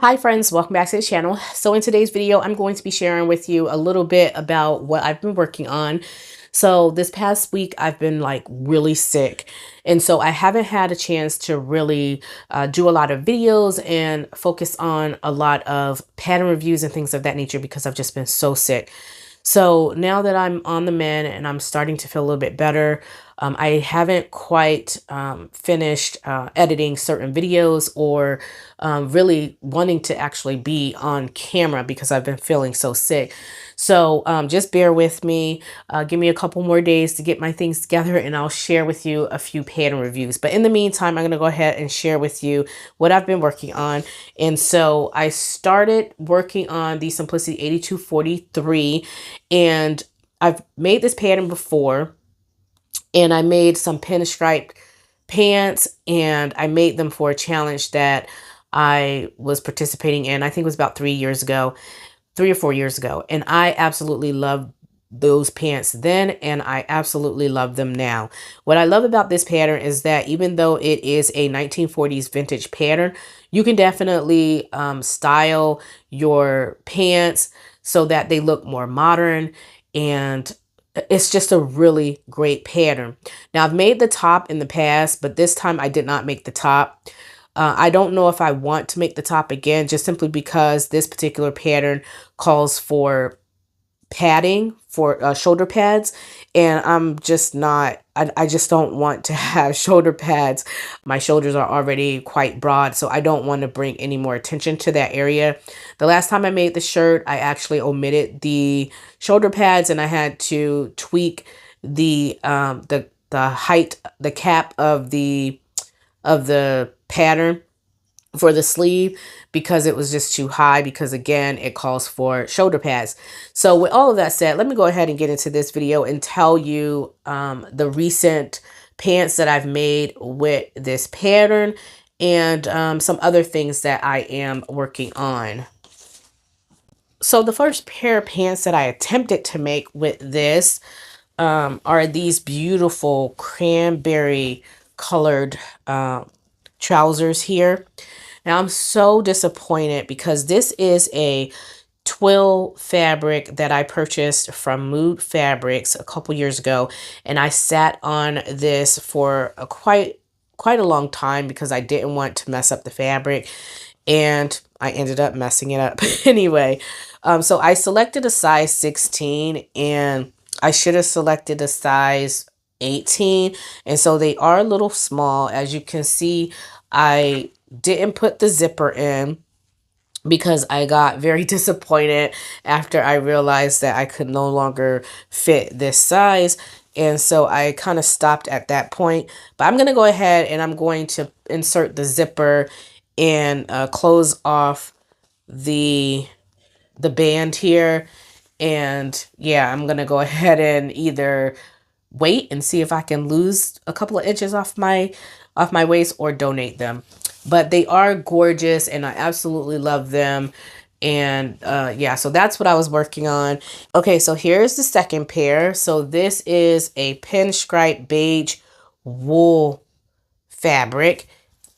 Hi friends, welcome back to the channel. So in today's video, I'm going to be sharing with you a little bit about what I've been working on. So this past week, I've been like really sick. And so I haven't had a chance to really do a lot of videos and focus on a lot of pattern reviews and things of that nature because I've just been so sick. So now that I'm on the mend and I'm starting to feel a little bit better, I haven't quite finished editing certain videos or really wanting to actually be on camera because I've been feeling so sick. So just bear with me. Give me a couple more days to get my things together and I'll share with you a few pattern reviews. But in the meantime, I'm going to go ahead and share with you what I've been working on. And so I started working on the Simplicity 8243 and I've made this pattern before. And I made some pinstripe pants and I made them for a challenge that I was participating in. I think it was about 3 or 4 years ago. And I absolutely loved those pants then and I absolutely love them now. What I love about this pattern is that even though it is a 1940s vintage pattern, you can definitely style your pants so that they look more modern, and it's just a really great pattern. Now I've made the top in the past, but this time I did not make the top. I don't know if I want to make the top again, just simply because this particular pattern calls for padding for shoulder pads, and I'm just not, I just don't want to have shoulder pads. My shoulders are already quite broad, so I don't want to bring any more attention to that area. The last time I made the shirt, I actually omitted the shoulder pads and I had to tweak the height, the cap of the pattern for the sleeve because it was just too high, because again it calls for shoulder pads. So with all of that said, let me go ahead and get into this video and tell you the recent pants that I've made with this pattern and some other things that I am working on. So the first pair of pants that I attempted to make with this are these beautiful cranberry colored trousers here. Now I'm so disappointed because this is a twill fabric that I purchased from Mood Fabrics a couple years ago, and I sat on this for quite a long time because I didn't want to mess up the fabric, and I ended up messing it up anyway. So I selected a size 16 and I should have selected a size 18, and so they are a little small. As you can see, I didn't put the zipper in because I got very disappointed after I realized that I could no longer fit this size. And so I kind of stopped at that point. But I'm going to go ahead and I'm going to insert the zipper and close off the band here. And yeah, I'm going to go ahead and either wait and see if I can lose a couple of inches off my waist or donate them. But they are gorgeous and I absolutely love them. And yeah, so that's what I was working on. Okay, so here's the second pair. So this is a pinstripe beige wool fabric.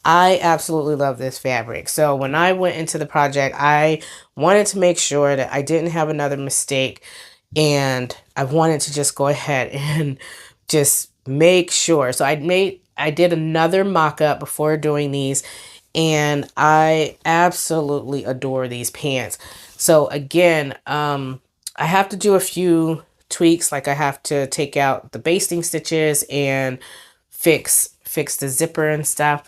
I absolutely love this fabric. So when I went into the project, I wanted to make sure that I didn't have another mistake, and I wanted to just go ahead and just make sure. So I did another mock-up before doing these, and I absolutely adore these pants. So again, I have to do a few tweaks, like I have to take out the basting stitches and fix the zipper and stuff.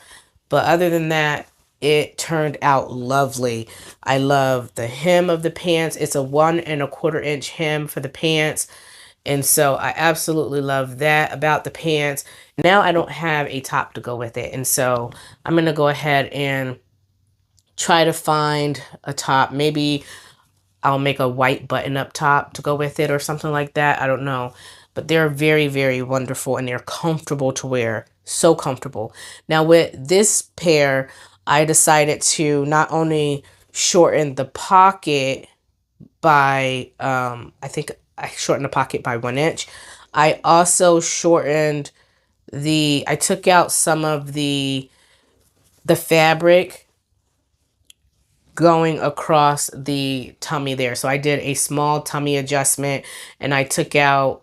But other than that, it turned out lovely. I love the hem of the pants. It's a 1 1/4 inch hem for the pants. And so I absolutely love that about the pants. Now I don't have a top to go with it. And so I'm going to go ahead and try to find a top. Maybe I'll make a white button-up top to go with it or something like that. I don't know. But they're very, very wonderful and they're comfortable to wear. So comfortable. Now with this pair, I decided to not only shorten the pocket by, I think I shortened the pocket by 1 inch. I also shortened I took out some of the fabric going across the tummy there. So I did a small tummy adjustment, and I took out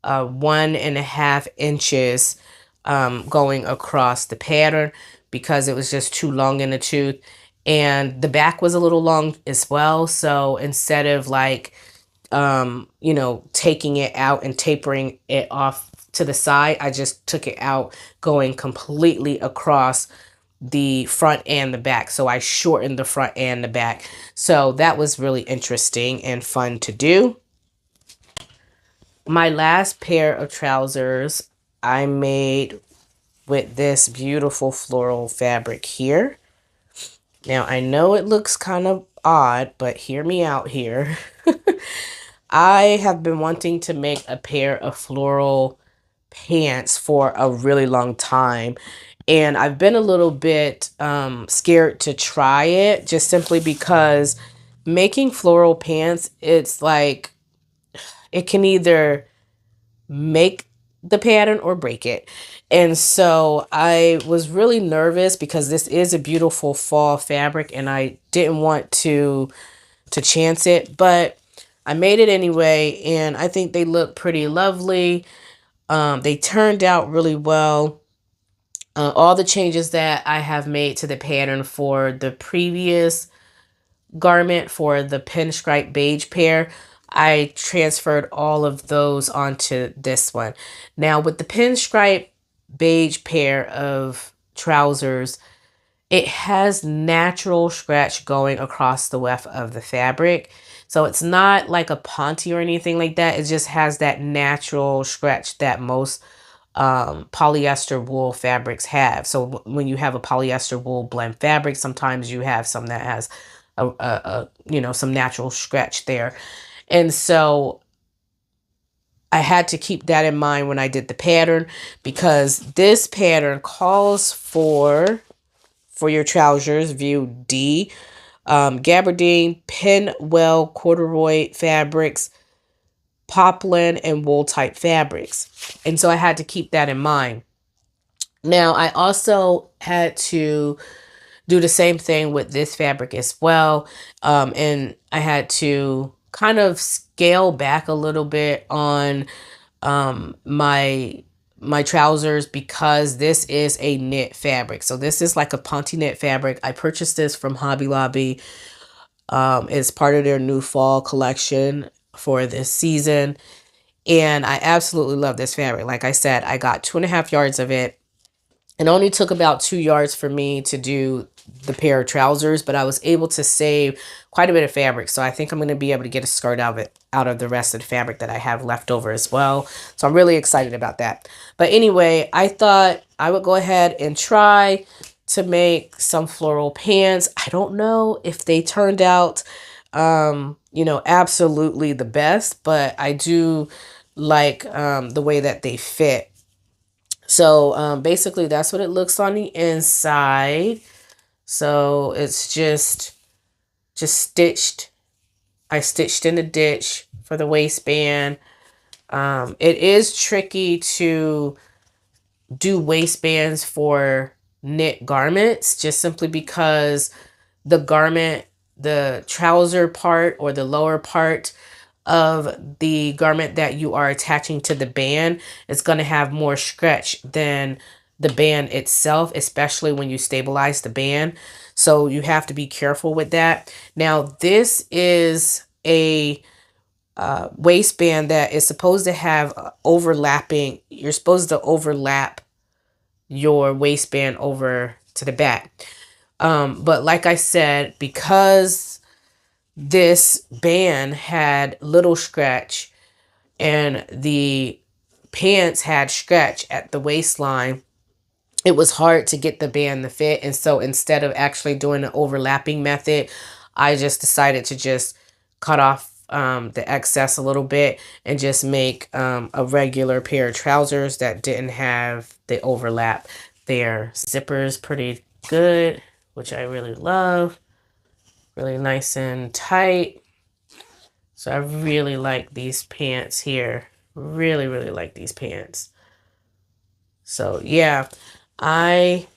1.5 inches going across the pattern because it was just too long in the tooth. And the back was a little long as well. So instead of like, you know, taking it out and tapering it off to the side, I just took it out going completely across the front and the back. So I shortened the front and the back. So that was really interesting and fun to do. My last pair of trousers I made with this beautiful floral fabric here. Now I know it looks kind of odd, but hear me out here. I have been wanting to make a pair of floral pants for a really long time. And I've been a little bit scared to try it just simply because making floral pants, it's like it can either make the pattern or break it. And so I was really nervous because this is a beautiful fall fabric and I didn't want to chance it, but I made it anyway, and I think they look pretty lovely. They turned out really well. All the changes that I have made to the pattern for the previous garment for the pinstripe beige pair, I transferred all of those onto this one. Now with the pinstripe beige pair of trousers, it has natural scratch going across the weft of the fabric. So it's not like a ponte or anything like that. It just has that natural scratch that most polyester wool fabrics have. So when you have a polyester wool blend fabric, sometimes you have some that has you know, some natural scratch there. And so I had to keep that in mind when I did the pattern, because this pattern calls for your trousers, view D, gabardine, pinwell, corduroy fabrics, poplin, and wool type fabrics. And so I had to keep that in mind. Now I also had to do the same thing with this fabric as well. And I had to kind of scale back a little bit on my trousers because this is a knit fabric. So this is like a ponte knit fabric. I purchased this from Hobby Lobby. It's part of their new fall collection for this season. And I absolutely love this fabric. Like I said, I got 2.5 yards of it. It only took about 2 yards for me to do the pair of trousers, but I was able to save quite a bit of fabric. So I think I'm going to be able to get a skirt out of the rest of the fabric that I have left over as well. So I'm really excited about that. But anyway, I thought I would go ahead and try to make some floral pants. I don't know if they turned out, you know, absolutely the best, but I do like the way that they fit. So basically that's what it looks on the inside. So it's just stitched. I stitched in the ditch for the waistband. It is tricky to do waistbands for knit garments just simply because the garment, the trouser part or the lower part of the garment that you are attaching to the band is going to have more stretch than the band itself, especially when you stabilize the band. So you have to be careful with that. Now, this is a waistband that is supposed to have overlapping. You're supposed to overlap your waistband over to the back. But like I said, because this band had little scratch and the pants had stretch at the waistline, it was hard to get the band to fit. And so instead of actually doing the overlapping method, I just decided to just cut off the excess a little bit and just make a regular pair of trousers that didn't have the overlap. Their zipper's pretty good, which I really love. Really nice and tight. So I really like these pants here. Really, really like these pants. So yeah, I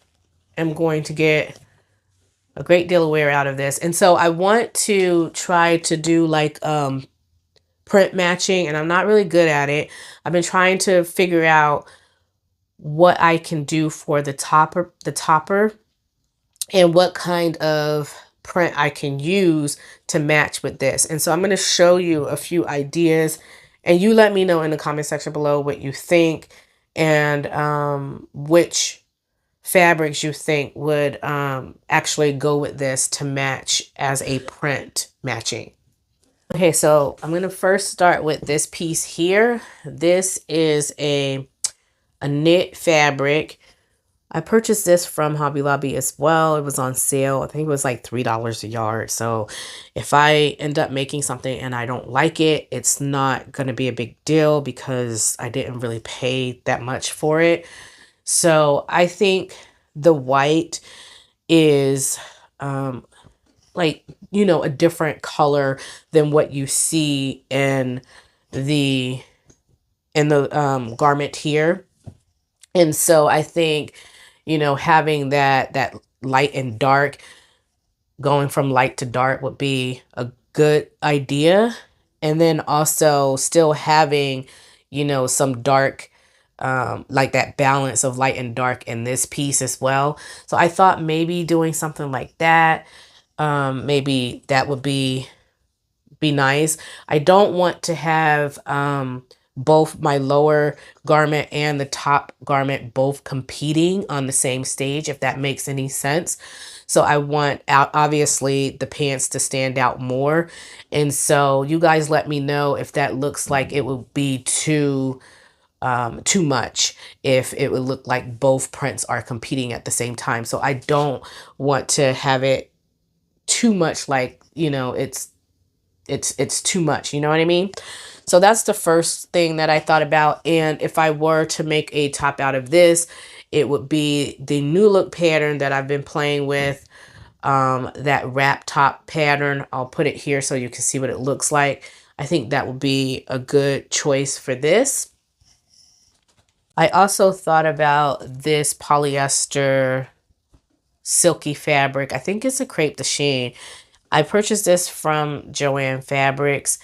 am going to get a great deal of wear out of this. And so I want to try to do like print matching, and I'm not really good at it. I've been trying to figure out what I can do for the topper and what kind of print I can use to match with this. And so I'm going to show you a few ideas, and you let me know in the comment section below what you think and which fabrics you think would actually go with this to match as a print matching. Okay, so I'm going to first start with this piece here. This is a knit fabric. I purchased this from Hobby Lobby as well. It was on sale. I think it was like $3 a yard. So if I end up making something and I don't like it, it's not going to be a big deal because I didn't really pay that much for it. So I think the white is like, you know, a different color than what you see in the garment here. And so I think, you know, having that light and dark, going from light to dark would be a good idea. And then also still having, you know, some dark, like that balance of light and dark in this piece as well. So I thought maybe doing something like that, maybe that would be nice. I don't want to have both my lower garment and the top garment both competing on the same stage, if that makes any sense. So I want obviously the pants to stand out more. And so you guys let me know if that looks like it would be too much, if it would look like both prints are competing at the same time. So I don't want to have it too much, like, you know, it's too much, you know what I mean? So that's the first thing that I thought about. And if I were to make a top out of this, it would be the New Look pattern that I've been playing with, that wrap top pattern. I'll put it here so you can see what it looks like. I think that would be a good choice for this. I also thought about this polyester silky fabric. I think it's a crepe de chine. I purchased this from Joanne Fabrics,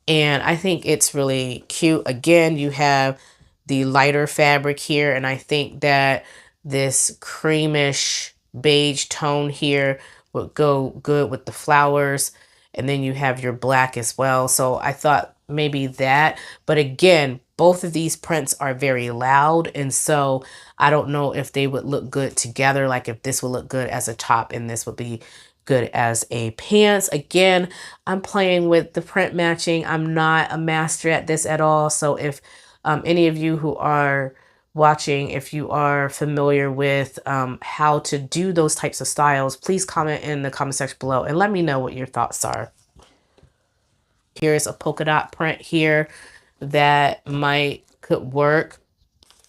and I think it's really cute. Again, you have the lighter fabric here, and I think that this creamish beige tone here would go good with the flowers. And then you have your black as well. So I thought maybe that. But again, both of these prints are very loud, and so I don't know if they would look good together, like if this would look good as a top and this would be good as a pants. Again, I'm playing with the print matching. I'm not a master at this at all. So if any of you who are watching, if you are familiar with how to do those types of styles, please comment in the comment section below and let me know what your thoughts are. Here's a polka dot print here that could work.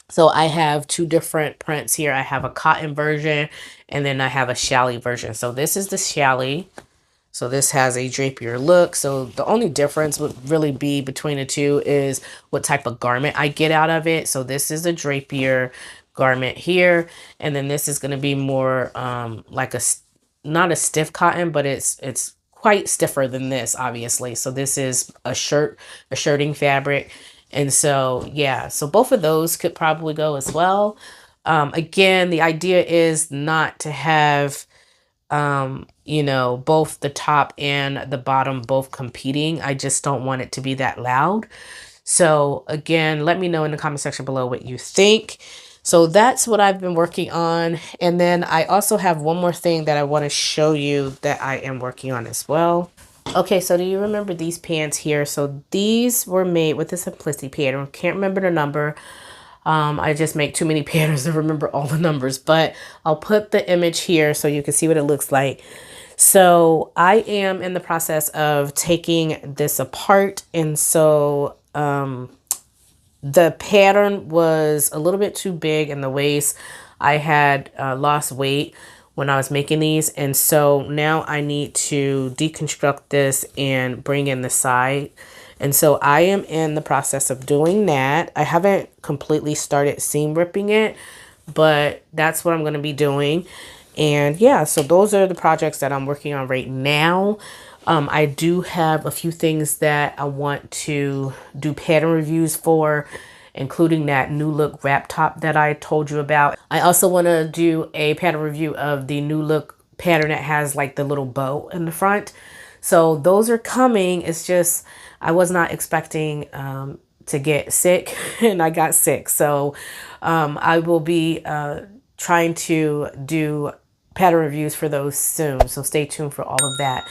So I have two different prints here. I have a cotton version and then I have a challis version. So this is the challis. So this has a drapier look. So the only difference would really be between the two is what type of garment I get out of it. So this is a drapier garment here. And then this is going to be more like not a stiff cotton, but it's quite stiffer than this, obviously. So this is a shirting fabric. And so, yeah, so both of those could probably go as well. Again, the idea is not to have, you know, both the top and the bottom both competing. I just don't want it to be that loud. So again, let me know in the comment section below what you think. So that's what I've been working on. And then I also have one more thing that I want to show you that I am working on as well. Okay, so do you remember these pants here? So these were made with the Simplicity pattern. Can't remember the number. I just make too many patterns to remember all the numbers, but I'll put the image here so you can see what it looks like. So I am in the process of taking this apart. And so the pattern was a little bit too big in the waist. I had lost weight when I was making these, and so now I need to deconstruct this and bring in the side. And so I am in the process of doing that. I haven't completely started seam ripping it, but that's what I'm going to be doing. And yeah, so those are the projects that I'm working on right now. I do have a few things that I want to do pattern reviews for, including that new look wrap top that I told you about. I also want to do a pattern review of the new look pattern that has like the little bow in the front. So those are coming. It's just I was not expecting to get sick and I got sick. So I will be trying to do pattern reviews for those soon. So stay tuned for all of that.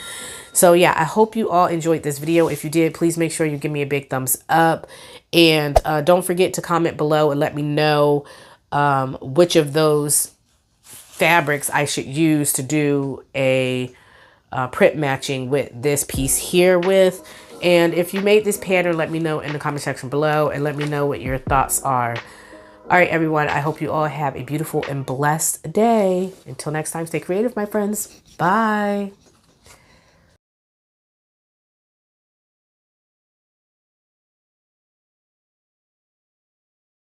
So yeah, I hope you all enjoyed this video. If you did, please make sure you give me a big thumbs up. And don't forget to comment below and let me know which of those fabrics I should use to do a print matching with this piece here with. And if you made this pattern, let me know in the comment section below and let me know what your thoughts are. All right, everyone, I hope you all have a beautiful and blessed day. Until next time, stay creative, my friends. Bye.